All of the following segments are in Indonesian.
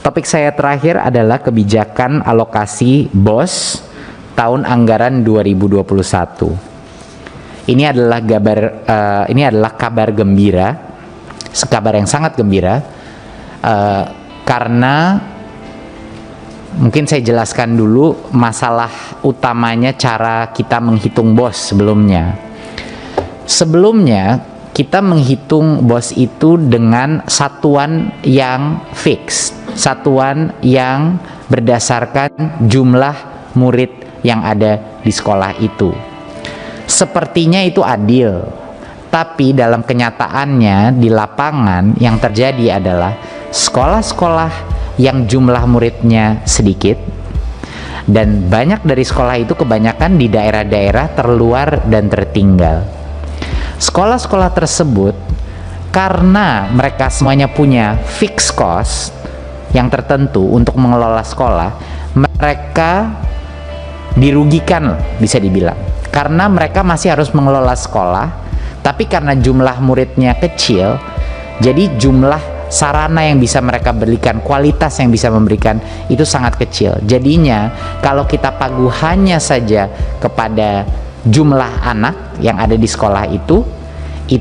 Topik saya terakhir adalah kebijakan alokasi BOS tahun anggaran 2021. Ini adalah kabar gembira, kabar yang sangat gembira, karena mungkin saya jelaskan dulu masalah utamanya cara kita menghitung BOS sebelumnya. Sebelumnya kita menghitung BOS itu dengan satuan yang fix, satuan yang berdasarkan jumlah murid yang ada di sekolah itu. Sepertinya itu adil, tapi dalam kenyataannya di lapangan yang terjadi adalah sekolah-sekolah yang jumlah muridnya sedikit, dan banyak dari sekolah itu kebanyakan di daerah-daerah terluar dan tertinggal. Sekolah-sekolah tersebut, karena mereka semuanya punya fixed cost yang tertentu untuk mengelola sekolah, mereka dirugikan, bisa dibilang, karena mereka masih harus mengelola sekolah, tapi karena jumlah muridnya kecil, jadi jumlah sarana yang bisa mereka berikan, kualitas yang bisa memberikan itu sangat kecil. Jadinya kalau kita pagu hanya saja kepada jumlah anak yang ada di sekolah itu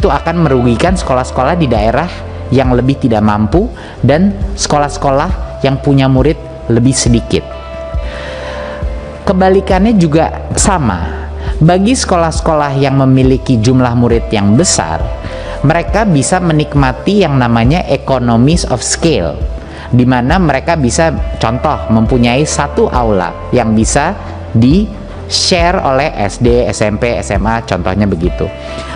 akan merugikan sekolah-sekolah di daerah yang lebih tidak mampu dan sekolah-sekolah yang punya murid lebih sedikit. Kebalikannya juga sama. Bagi sekolah-sekolah yang memiliki jumlah murid yang besar, mereka bisa menikmati yang namanya economies of scale, di mana mereka bisa, contoh, mempunyai satu aula yang bisa di-share oleh SD, SMP, SMA, contohnya begitu.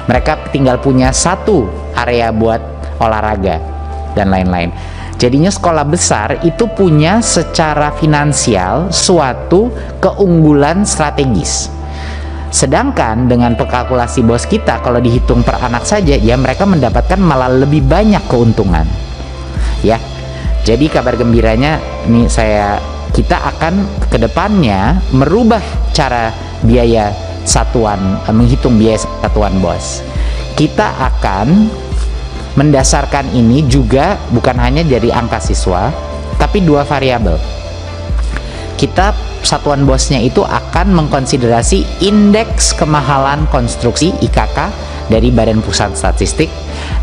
Mereka tinggal punya satu area buat olahraga dan lain-lain. Jadinya sekolah besar itu punya secara finansial suatu keunggulan strategis. Sedangkan dengan pekalkulasi BOS kita, kalau dihitung per anak saja, ya mereka mendapatkan malah lebih banyak keuntungan. Ya, jadi kabar gembiranya ini kita akan kedepannya merubah cara biaya satuan, menghitung biaya satuan BOS. Kita akan mendasarkan ini juga bukan hanya dari angka siswa, tapi dua variabel. Kita satuan BOS-nya itu akan mengkonsiderasi indeks kemahalan konstruksi IKK dari Badan Pusat Statistik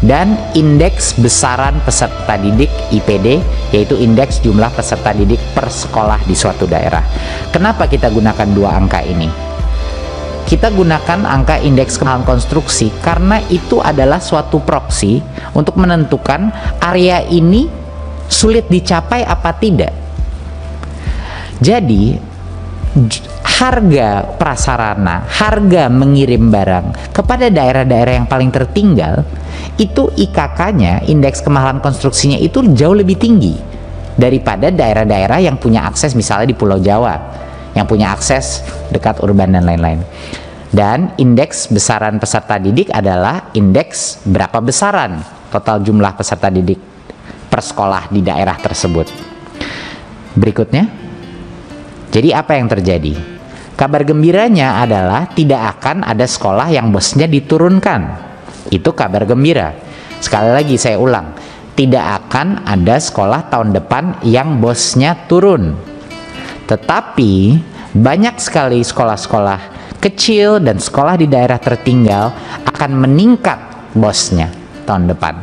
dan indeks besaran peserta didik IPD, yaitu indeks jumlah peserta didik per sekolah di suatu daerah. Kenapa kita gunakan dua angka ini? Kita gunakan angka indeks kemahalan konstruksi karena itu adalah suatu proksi untuk menentukan area ini sulit dicapai apa tidak. Jadi harga prasarana, harga mengirim barang kepada daerah-daerah yang paling tertinggal, itu IKK-nya, indeks kemahalan konstruksinya itu jauh lebih tinggi daripada daerah-daerah yang punya akses, misalnya di Pulau Jawa, yang punya akses dekat urban dan lain-lain. Dan indeks besaran peserta didik adalah indeks berapa besaran total jumlah peserta didik per sekolah di daerah tersebut. Berikutnya, jadi apa yang terjadi? Kabar gembiranya adalah tidak akan ada sekolah yang bosnya diturunkan. Itu kabar gembira. Sekali lagi saya ulang, tidak akan ada sekolah tahun depan yang bosnya turun. Tetapi banyak sekali sekolah-sekolah kecil dan sekolah di daerah tertinggal akan meningkat bosnya tahun depan.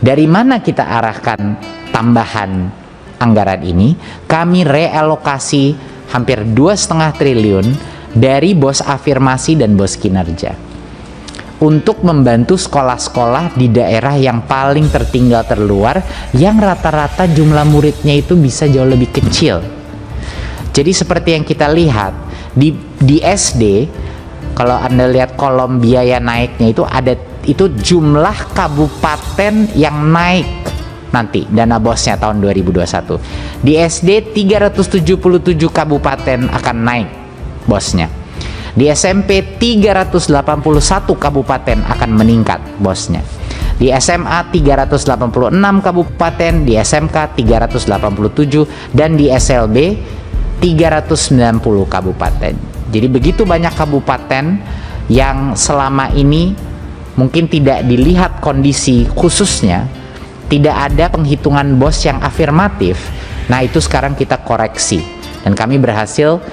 Dari mana kita arahkan tambahan anggaran ini? Kami realokasi hampir 2,5 triliun dari BOS afirmasi dan BOS kinerja untuk membantu sekolah-sekolah di daerah yang paling tertinggal terluar, yang rata-rata jumlah muridnya itu bisa jauh lebih kecil. Jadi seperti yang kita lihat di SD, kalau Anda lihat kolom biaya naiknya itu jumlah kabupaten yang naik nanti dana bosnya tahun 2021. Di SD 377 kabupaten akan naik bosnya. Di SMP 381 kabupaten akan meningkat bosnya. Di SMA 386 kabupaten, di SMK 387, dan di SLB 390 kabupaten. Jadi begitu banyak kabupaten yang selama ini mungkin tidak dilihat kondisi khususnya, tidak ada penghitungan BOS yang afirmatif, Nah, itu sekarang kita koreksi dan kami berhasil,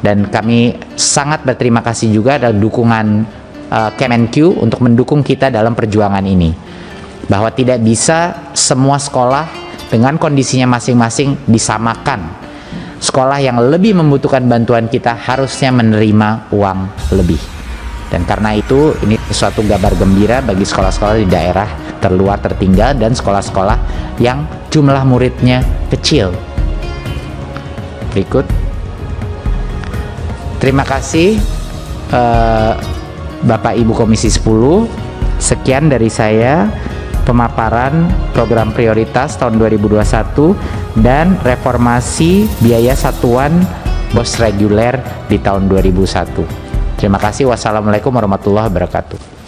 dan kami sangat berterima kasih juga ada dukungan Kemenq untuk mendukung kita dalam perjuangan ini, bahwa tidak bisa semua sekolah dengan kondisinya masing-masing disamakan. Sekolah yang lebih membutuhkan bantuan kita harusnya menerima uang lebih. Dan karena itu ini suatu kabar gembira bagi sekolah-sekolah di daerah terluar tertinggal dan sekolah-sekolah yang jumlah muridnya kecil. Berikut. Terima kasih Bapak Ibu Komisi 10. Sekian dari saya pemaparan program prioritas tahun 2021 dan reformasi biaya satuan BOS reguler di tahun 2001. Terima kasih. Wassalamualaikum warahmatullahi wabarakatuh.